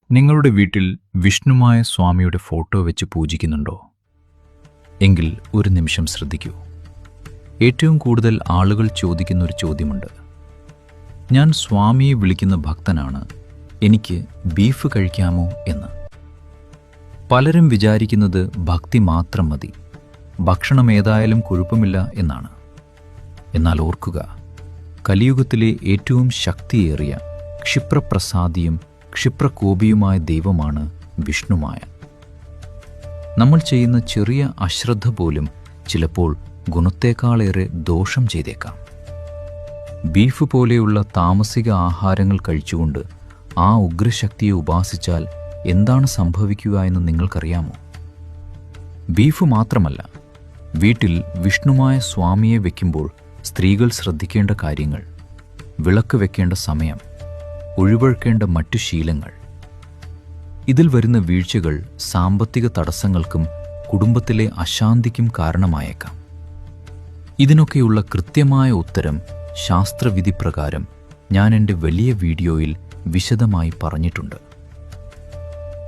നിങ്ങളുടെ വീട്ടിൽ വിഷ്ണുമായ സ്വാമിയുടെ ഫോട്ടോ വെച്ച് പൂജിക്കുന്നുണ്ടോ? എങ്കിൽ ഒരു നിമിഷം ശ്രദ്ധിക്കൂ. ഏറ്റവും കൂടുതൽ ആളുകൾ ചോദിക്കുന്ന ഒരു ചോദ്യമുണ്ട്. ഞാൻ സ്വാമിയെ വിളിക്കുന്ന ഭക്തനാണ്, എനിക്ക് ബീഫ് കഴിക്കാമോ എന്ന്. പലരും വിചാരിക്കുന്നത് ഭക്തി മാത്രം മതി, ഭക്ഷണം ഏതായാലും കുഴപ്പമില്ല എന്നാണ്. എന്നാൽ ഓർക്കുക, കലിയുഗത്തിലെ ഏറ്റവും ശക്തിയേറിയ ക്ഷിപ്രപ്രസാദിയും ക്ഷിപ്രകോപിയുമായ ദൈവമാണ് വിഷ്ണുമായ. നമ്മൾ ചെയ്യുന്ന ചെറിയ അശ്രദ്ധ പോലും ചിലപ്പോൾ ഗുണത്തേക്കാളേറെ ദോഷം ചെയ്തേക്കാം. ബീഫ് പോലെയുള്ള താമസിക ആഹാരങ്ങൾ കഴിച്ചുകൊണ്ട് ആ ഉഗ്രശക്തിയെ ഉപാസിച്ചാൽ എന്താണ് സംഭവിക്കുക എന്ന് നിങ്ങൾക്കറിയാമോ? ബീഫ് മാത്രമല്ല, വീട്ടിൽ വിഷ്ണുമായ സ്വാമിയെ വയ്ക്കുമ്പോൾ സ്ത്രീകൾ ശ്രദ്ധിക്കേണ്ട കാര്യങ്ങൾ, വിളക്ക് വെക്കേണ്ട സമയം, ഒഴിവഴക്കേണ്ട മറ്റു ശീലങ്ങൾ. ഇതിൽ വരുന്ന വീഴ്ചകൾ സാമ്പത്തിക തടസ്സങ്ങൾക്കും കുടുംബത്തിലെ അശാന്തിക്കും കാരണമായേക്കാം. ഇതിനൊക്കെയുള്ള കൃത്യമായ ഉത്തരം ശാസ്ത്രവിധി പ്രകാരം ഞാൻ എൻ്റെ വലിയ വീഡിയോയിൽ വിശദമായി പറഞ്ഞിട്ടുണ്ട്.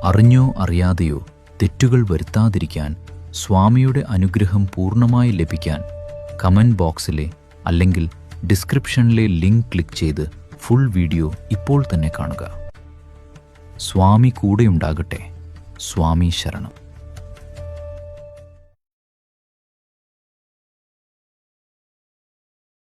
അറിഞ്ഞോ അറിയാതെയോ തെറ്റുകൾ വരുത്താതിരിക്കാൻ, സ്വാമിയുടെ അനുഗ്രഹം പൂർണ്ണമായി ലഭിക്കാൻ കമൻറ്റ് ബോക്സിലെ അല്ലെങ്കിൽ ഡിസ്ക്രിപ്ഷനിലെ ലിങ്ക് ക്ലിക്ക് ചെയ്ത് ഫുൾ വീഡിയോ ഇപ്പോൾ തന്നെ കാണുക. സ്വാമി കൂടെയുണ്ടാകട്ടെ. സ്വാമി ശരണം.